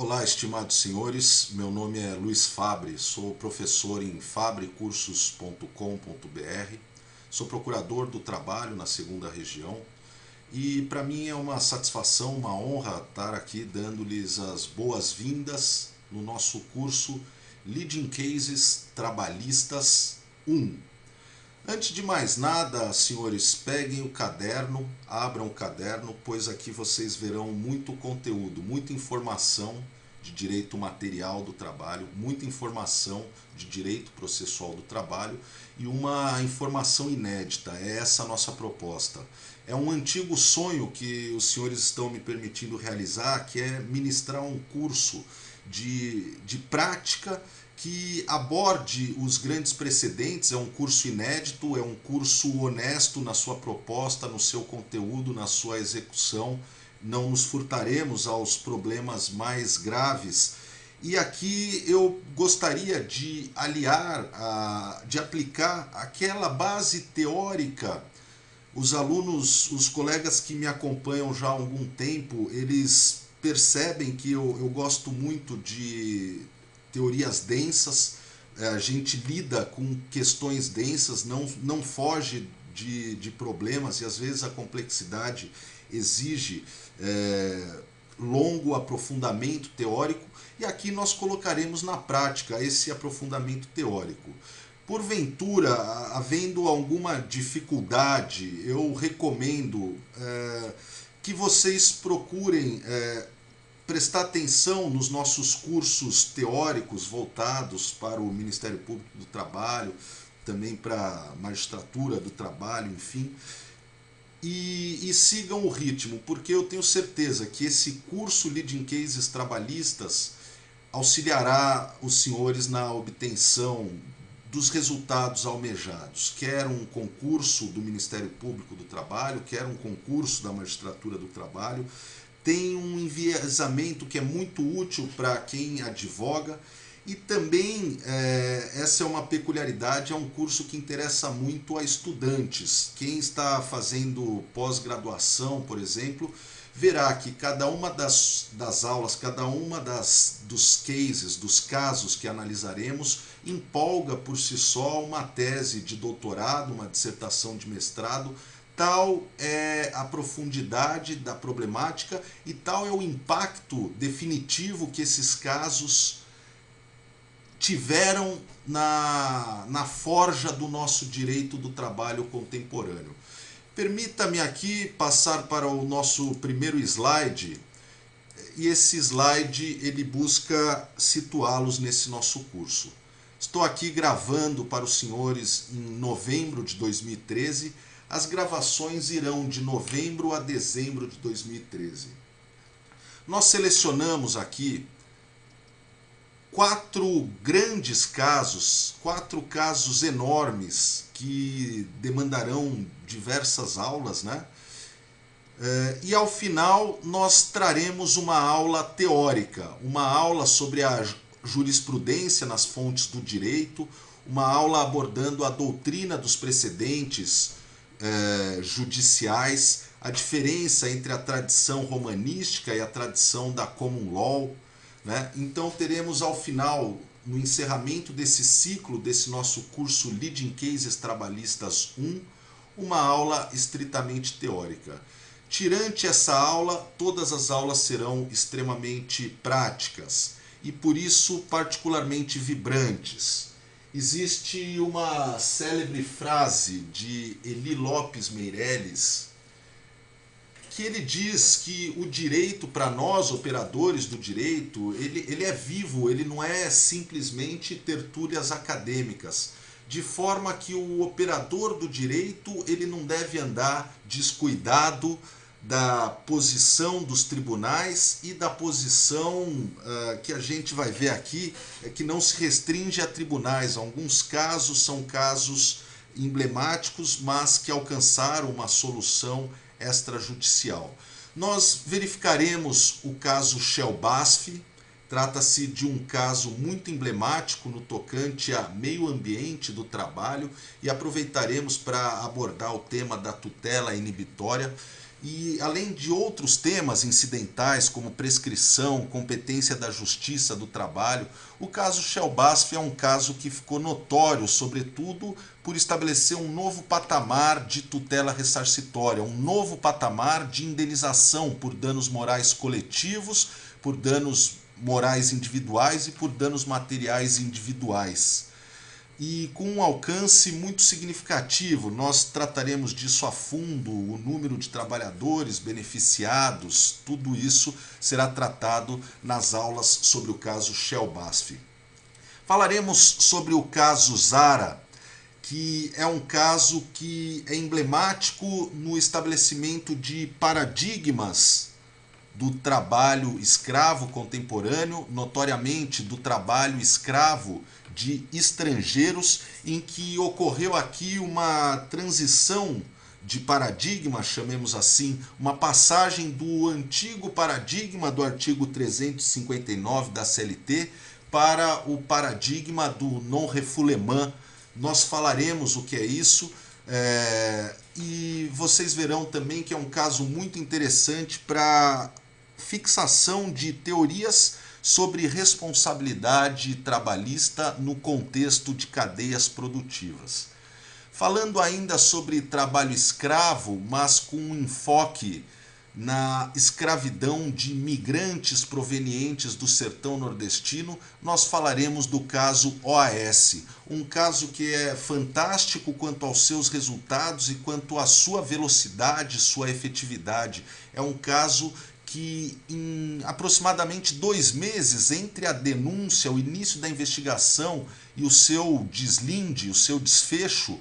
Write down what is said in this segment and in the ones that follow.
Olá, estimados senhores, meu nome é Luiz Fabre, sou professor em fabrecursos.com.br, sou procurador do trabalho na 2ª Região e para mim é uma satisfação, uma honra estar aqui dando-lhes as boas-vindas no nosso curso Leading Cases Trabalhistas 1. Antes de mais nada, senhores, peguem o caderno, abram o caderno, pois aqui vocês verão muito conteúdo, muita informação de direito material do trabalho, muita informação de direito processual do trabalho e uma informação inédita. É essa a nossa proposta. É um antigo sonho que os senhores estão me permitindo realizar, que é ministrar um curso de prática que aborde os grandes precedentes. É um curso inédito, é um curso honesto na sua proposta, no seu conteúdo, na sua execução. Não nos furtaremos aos problemas mais graves. E aqui eu gostaria de aliar, de aplicar aquela base teórica. Os alunos, os colegas que me acompanham já há algum tempo, eles percebem que eu gosto muito de teorias densas, a gente lida com questões densas, não foge de problemas e às vezes a complexidade exige longo aprofundamento teórico e aqui nós colocaremos na prática esse aprofundamento teórico. Porventura, havendo alguma dificuldade, eu recomendo que vocês procurem prestar atenção nos nossos cursos teóricos voltados para o Ministério Público do Trabalho, também para a magistratura do trabalho, enfim, e sigam o ritmo, porque eu tenho certeza que esse curso Leading Cases Trabalhistas auxiliará os senhores na obtenção dos resultados almejados, quer um concurso do Ministério Público do Trabalho, quer um concurso da magistratura do trabalho. Tem um enviesamento que é muito útil para quem advoga e também, essa é uma peculiaridade, é um curso que interessa muito a estudantes. Quem está fazendo pós-graduação, por exemplo, verá que cada uma das aulas, cada uma dos cases, dos casos que analisaremos, empolga por si só uma tese de doutorado, uma dissertação de mestrado. Tal é a profundidade da problemática e tal é o impacto definitivo que esses casos tiveram na forja do nosso direito do trabalho contemporâneo. Permita-me aqui passar para o nosso primeiro slide, e esse slide ele busca situá-los nesse nosso curso. Estou aqui gravando para os senhores em novembro de 2013, as gravações irão de novembro a dezembro de 2013. Nós selecionamos aqui 4 grandes casos, 4 casos enormes que demandarão diversas aulas, né? E ao final nós traremos uma aula teórica, uma aula sobre a jurisprudência nas fontes do direito, uma aula abordando a doutrina dos precedentes judiciais, a diferença entre a tradição romanística e a tradição da common law, né? Então teremos ao final, no encerramento desse ciclo, desse nosso curso Leading Cases Trabalhistas 1, uma aula estritamente teórica. Tirante essa aula, todas as aulas serão extremamente práticas e por isso particularmente vibrantes. Existe uma célebre frase de Eli Lopes Meireles que ele diz que o direito, para nós operadores do direito, ele é vivo, ele não é simplesmente tertúlias acadêmicas, de forma que o operador do direito ele não deve andar descuidado da posição dos tribunais e da posição que a gente vai ver aqui, que não se restringe a tribunais. Alguns casos são casos emblemáticos, mas que alcançaram uma solução extrajudicial. Nós verificaremos o caso Shell BASF. Trata-se de um caso muito emblemático no tocante a meio ambiente do trabalho e aproveitaremos para abordar o tema da tutela inibitória. E além de outros temas incidentais como prescrição, competência da justiça do trabalho, o caso Shell BASF é um caso que ficou notório, sobretudo por estabelecer um novo patamar de tutela ressarcitória, um novo patamar de indenização por danos morais coletivos, por danos morais individuais e por danos materiais individuais. E com um alcance muito significativo. Nós trataremos disso a fundo, o número de trabalhadores beneficiados, tudo isso será tratado nas aulas sobre o caso Shell BASF. Falaremos sobre o caso Zara, que é um caso que é emblemático no estabelecimento de paradigmas do trabalho escravo contemporâneo, notoriamente do trabalho escravo de estrangeiros, em que ocorreu aqui uma transição de paradigma, chamemos assim, uma passagem do antigo paradigma do artigo 359 da CLT para o paradigma do non-refoulement. Nós falaremos o que é isso, e vocês verão também que é um caso muito interessante para fixação de teorias sobre responsabilidade trabalhista no contexto de cadeias produtivas. Falando ainda sobre trabalho escravo, mas com um enfoque na escravidão de migrantes provenientes do sertão nordestino, nós falaremos do caso OAS, um caso que é fantástico quanto aos seus resultados e quanto à sua velocidade, sua efetividade. É um caso que em aproximadamente 2 meses entre a denúncia, o início da investigação e o seu deslinde, o seu desfecho,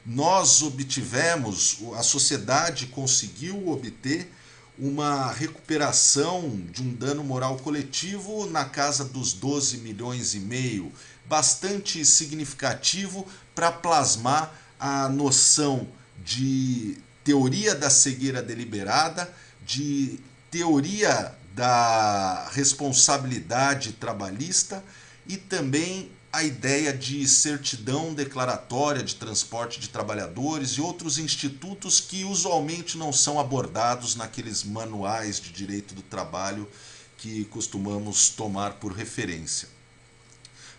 nós obtivemos, a sociedade conseguiu obter uma recuperação de um dano moral coletivo na casa dos 12 milhões e meio, bastante significativo para plasmar a noção de teoria da cegueira deliberada, de teoria da responsabilidade trabalhista e também a ideia de certidão declaratória de transporte de trabalhadores e outros institutos que usualmente não são abordados naqueles manuais de direito do trabalho que costumamos tomar por referência.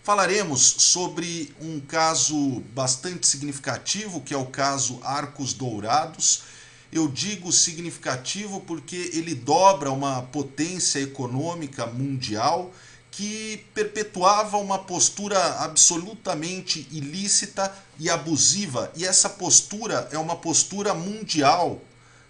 Falaremos sobre um caso bastante significativo, que é o caso Arcos Dourados. Eu digo significativo porque ele dobra uma potência econômica mundial que perpetuava uma postura absolutamente ilícita e abusiva. E essa postura é uma postura mundial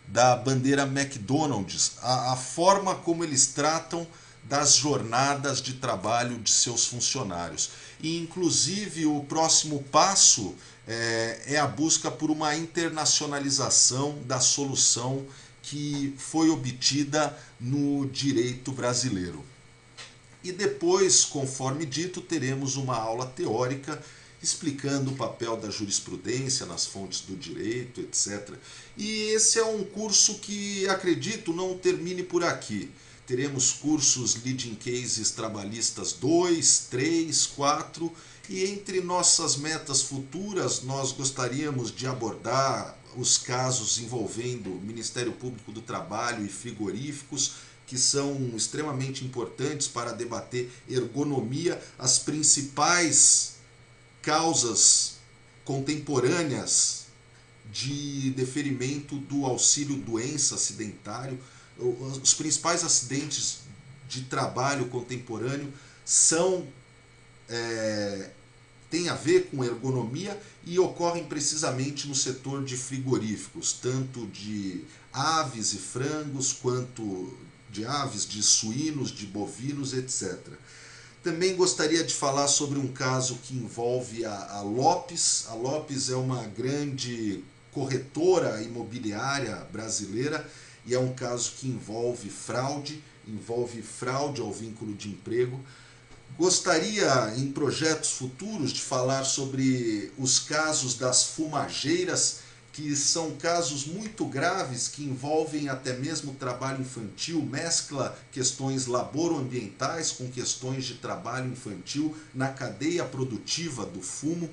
da bandeira McDonald's, a forma como eles tratam das jornadas de trabalho de seus funcionários. E, inclusive, o próximo passo é a busca por uma internacionalização da solução que foi obtida no direito brasileiro. E depois, conforme dito, teremos uma aula teórica explicando o papel da jurisprudência nas fontes do direito, etc. E esse é um curso que, acredito, não termine por aqui. Teremos cursos Leading Cases Trabalhistas 2, 3, 4 e entre nossas metas futuras nós gostaríamos de abordar os casos envolvendo Ministério Público do Trabalho e frigoríficos, que são extremamente importantes para debater ergonomia, as principais causas contemporâneas de deferimento do auxílio-doença acidentário. Os principais acidentes de trabalho contemporâneo têm a ver com ergonomia e ocorrem precisamente no setor de frigoríficos, tanto de aves e frangos, quanto de aves, de suínos, de bovinos, etc. Também gostaria de falar sobre um caso que envolve a Lopes. A Lopes é uma grande corretora imobiliária brasileira e é um caso que envolve fraude ao vínculo de emprego. Gostaria, em projetos futuros, de falar sobre os casos das fumageiras, que são casos muito graves que envolvem até mesmo trabalho infantil, mescla questões laboroambientais com questões de trabalho infantil na cadeia produtiva do fumo.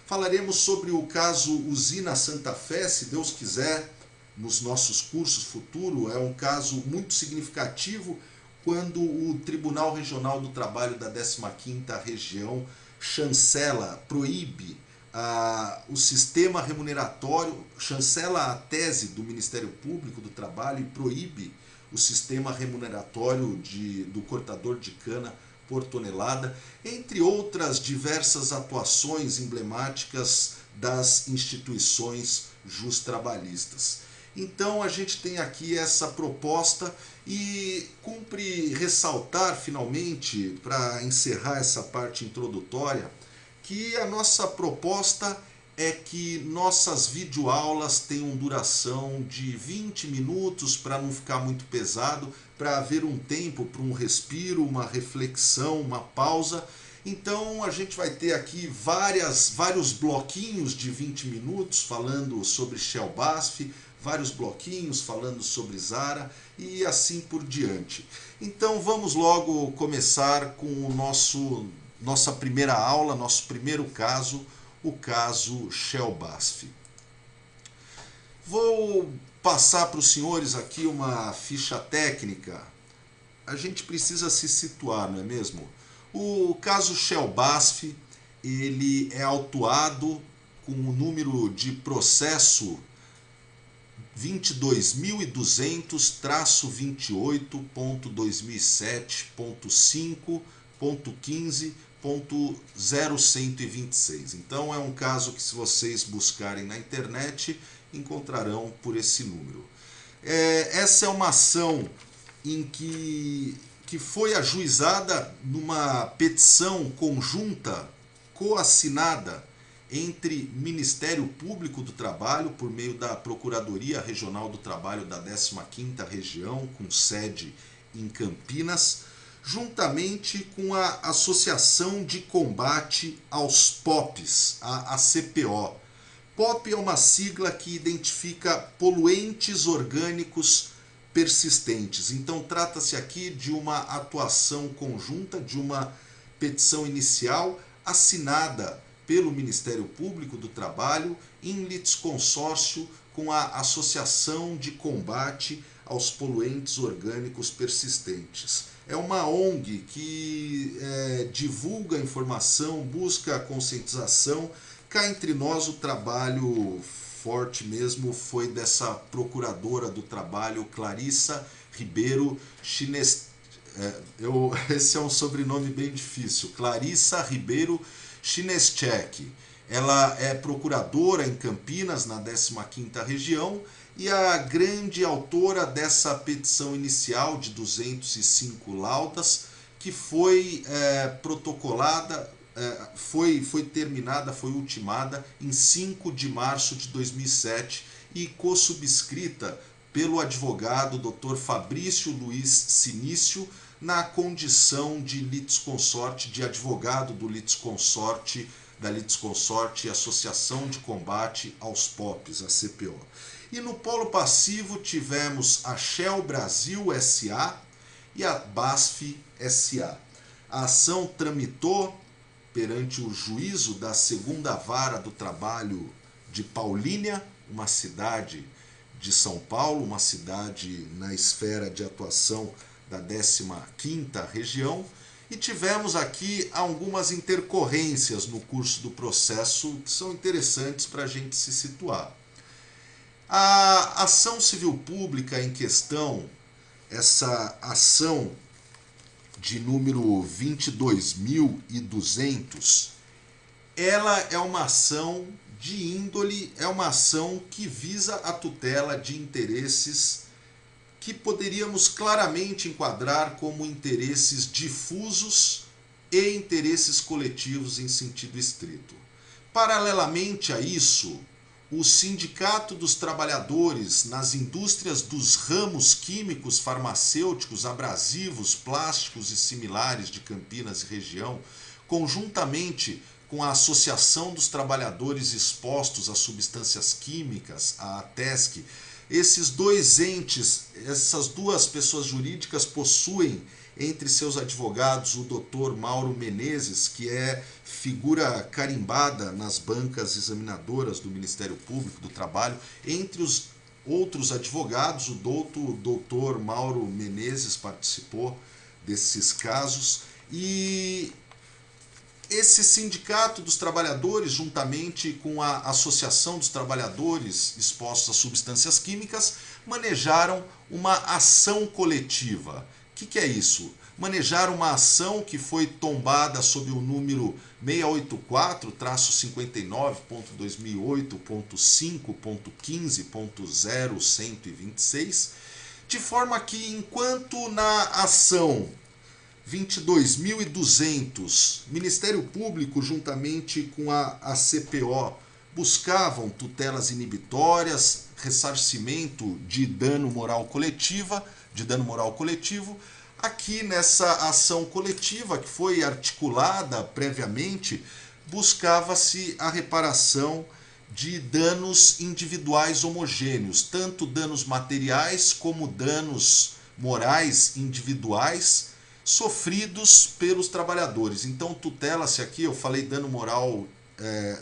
Falaremos sobre o caso Usina Santa Fé, se Deus quiser, nos nossos cursos futuro, é um caso muito significativo quando o Tribunal Regional do Trabalho da 15ª Região chancela, proíbe o sistema remuneratório, chancela a tese do Ministério Público do Trabalho e proíbe o sistema remuneratório do cortador de cana por tonelada, entre outras diversas atuações emblemáticas das instituições justrabalhistas. Então a gente tem aqui essa proposta e cumpre ressaltar finalmente, para encerrar essa parte introdutória, que a nossa proposta é que nossas videoaulas tenham duração de 20 minutos para não ficar muito pesado, para haver um tempo para um respiro, uma reflexão, uma pausa. Então a gente vai ter aqui vários bloquinhos de 20 minutos falando sobre Shell BASF, vários bloquinhos falando sobre Zara e assim por diante. Então vamos logo começar com nossa primeira aula, nosso primeiro caso, o caso Shell BASF. Vou passar para os senhores aqui uma ficha técnica. A gente precisa se situar, não é mesmo? O caso Shell BASF, ele é autuado com o número de processo 22.200-28.27.5.15.0126. Então é um caso que, se vocês buscarem na internet, encontrarão por esse número. Essa é uma ação em que foi ajuizada numa petição conjunta, coassinada, entre Ministério Público do Trabalho, por meio da Procuradoria Regional do Trabalho da 15ª Região, com sede em Campinas, juntamente com a Associação de Combate aos POPs, a ACPO. POP é uma sigla que identifica poluentes orgânicos persistentes. Então trata-se aqui de uma atuação conjunta, de uma petição inicial assinada pelo Ministério Público do Trabalho em litisconsórcio com a Associação de Combate aos Poluentes Orgânicos Persistentes. É uma ONG que divulga informação, busca conscientização. Cá entre nós, o trabalho forte mesmo foi dessa procuradora do trabalho, Clarissa Ribeiro esse é um sobrenome bem difícil, Clarissa Ribeiro Chineschek. Ela é procuradora em Campinas, na 15ª Região, e a grande autora dessa petição inicial de 205 laudas, que foi protocolada, foi terminada, foi ultimada em 5 de março de 2007 e co-subscrita pelo advogado Dr. Fabrício Luiz Sinício, na condição de litisconsorte, de advogado do litisconsorte, da litisconsorte Associação de Combate aos POPs, a CPO. E no polo passivo tivemos a Shell Brasil SA e a BASF SA. A ação tramitou perante o juízo da 2ª Vara do Trabalho de Paulínia, uma cidade de São Paulo, uma cidade na esfera de atuação da 15ª Região, e tivemos aqui algumas intercorrências no curso do processo que são interessantes para a gente se situar. A ação civil pública em questão, essa ação de número 22.200, ela é uma ação de índole, é uma ação que visa a tutela de interesses que poderíamos claramente enquadrar como interesses difusos e interesses coletivos em sentido estrito. Paralelamente a isso, o Sindicato dos Trabalhadores nas indústrias dos ramos químicos, farmacêuticos, abrasivos, plásticos e similares de Campinas e região, conjuntamente com a Associação dos Trabalhadores Expostos a Substâncias Químicas, a ATESC, esses dois entes, essas duas pessoas jurídicas possuem entre seus advogados o Dr. Mauro Menezes, que é figura carimbada nas bancas examinadoras do Ministério Público do Trabalho, entre os outros advogados, o doutor Mauro Menezes participou desses casos, e esse sindicato dos trabalhadores, juntamente com a Associação dos Trabalhadores Expostos a Substâncias Químicas, manejaram uma ação coletiva. O que é isso? Manejaram uma ação que foi tombada sob o número 684-59.2008.5.15.0126, de forma que, enquanto na ação 22.200, Ministério Público, juntamente com a CPO, buscavam tutelas inibitórias, ressarcimento de dano moral coletivo. Aqui nessa ação coletiva, que foi articulada previamente, buscava-se a reparação de danos individuais homogêneos, tanto danos materiais como danos morais individuais, sofridos pelos trabalhadores. Então, tutela-se aqui, eu falei dano moral,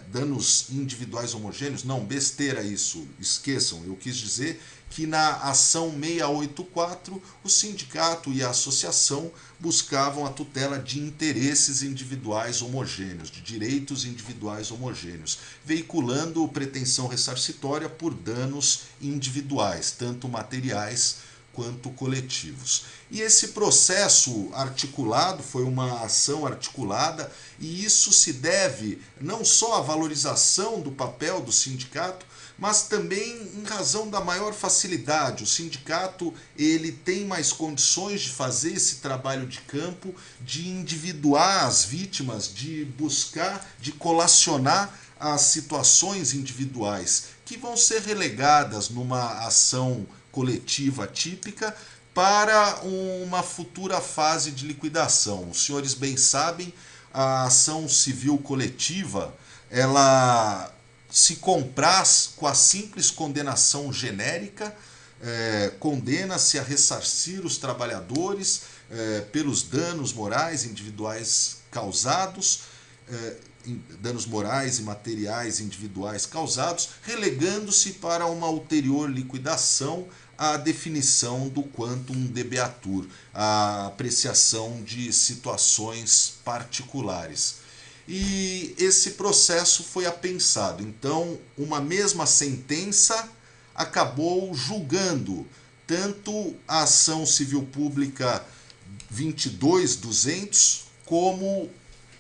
danos individuais homogêneos, não, besteira isso, esqueçam, eu quis dizer que na ação 684, o sindicato e a associação buscavam a tutela de interesses individuais homogêneos, de direitos individuais homogêneos, veiculando pretensão ressarcitória por danos individuais, tanto materiais quanto coletivos. E esse processo articulado foi uma ação articulada, e isso se deve não só à valorização do papel do sindicato, mas também em razão da maior facilidade. O sindicato ele tem mais condições de fazer esse trabalho de campo, de individuar as vítimas, de buscar, de colacionar as situações individuais que vão ser relegadas numa ação coletiva típica para uma futura fase de liquidação. Os senhores bem sabem, a ação civil coletiva, ela se compraz com a simples condenação genérica, condena-se a ressarcir os trabalhadores pelos danos morais individuais causados, danos morais e materiais individuais causados, relegando-se para uma ulterior liquidação a definição do quantum de beatur, a apreciação de situações particulares. E esse processo foi apensado. Então, uma mesma sentença acabou julgando tanto a ação civil pública 22.200 como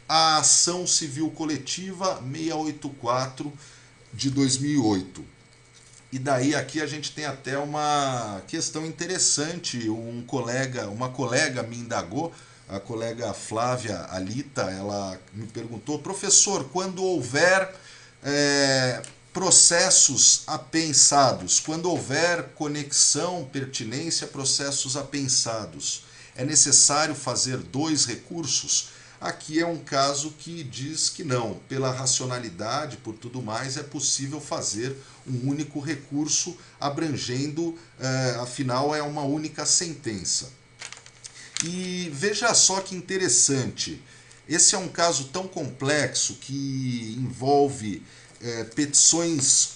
a ação civil coletiva 684 de 2008. E daí aqui a gente tem até uma questão interessante. Uma colega me indagou, a colega Flávia Alita, ela me perguntou: professor, quando houver processos apensados, quando houver conexão, pertinência, processos apensados, é necessário fazer 2 recursos? Aqui é um caso que diz que não, pela racionalidade, por tudo mais, é possível fazer um único recurso abrangendo, afinal é uma única sentença. E veja só que interessante, esse é um caso tão complexo que envolve petições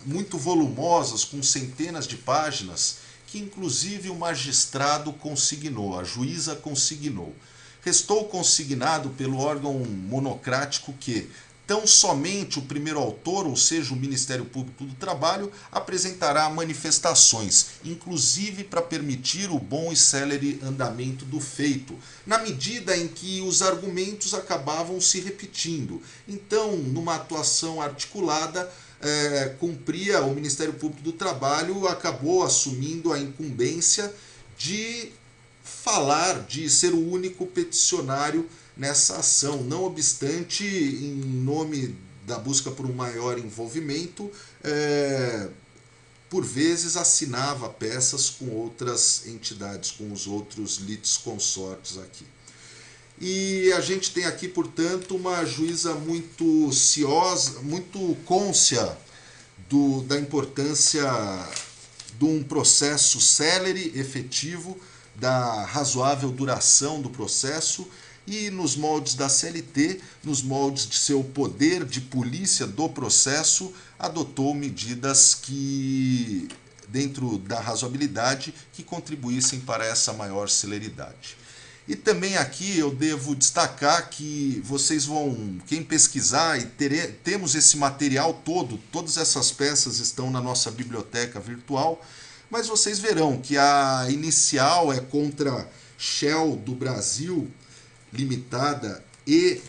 muito volumosas, com centenas de páginas, que inclusive o magistrado consignou, a juíza consignou. Restou consignado pelo órgão monocrático que tão somente o primeiro autor, ou seja, o Ministério Público do Trabalho, apresentará manifestações, inclusive para permitir o bom e célere andamento do feito, na medida em que os argumentos acabavam se repetindo. Então, numa atuação articulada, cumpria, o Ministério Público do Trabalho acabou assumindo a incumbência de falar, de ser o único peticionário nessa ação. Não obstante, em nome da busca por um maior envolvimento, por vezes assinava peças com outras entidades, com os outros litisconsortes aqui. E a gente tem aqui, portanto, uma juíza muito ciosa, muito cônscia da importância de um processo célere, efetivo, da razoável duração do processo e nos moldes da CLT, nos moldes de seu poder de polícia do processo, adotou medidas que, dentro da razoabilidade, que contribuíssem para essa maior celeridade. E também aqui eu devo destacar que vocês vão, quem pesquisar, e temos esse material todo, todas essas peças estão na nossa biblioteca virtual, mas vocês verão que a inicial é contra Shell do Brasil Limitada e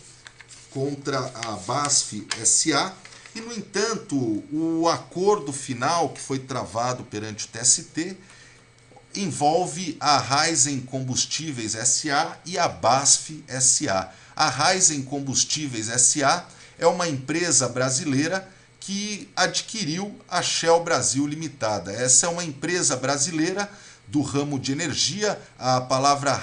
contra a BASF SA, e no entanto o acordo final que foi travado perante o TST envolve a Raízen Combustíveis SA e a BASF SA. A Raízen Combustíveis SA é uma empresa brasileira que adquiriu a Shell Brasil Limitada. Essa é uma empresa brasileira do ramo de energia. A palavra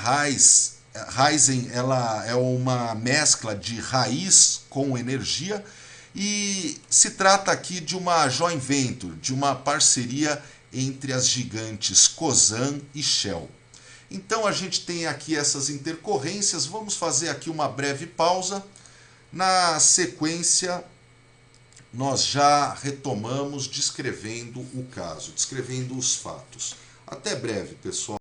Raízen ela é uma mescla de raiz com energia e se trata aqui de uma joint venture, de uma parceria entre as gigantes Cosan e Shell. Então a gente tem aqui essas intercorrências, vamos fazer aqui uma breve pausa. Na sequência, nós já retomamos descrevendo o caso, descrevendo os fatos. Até breve, pessoal.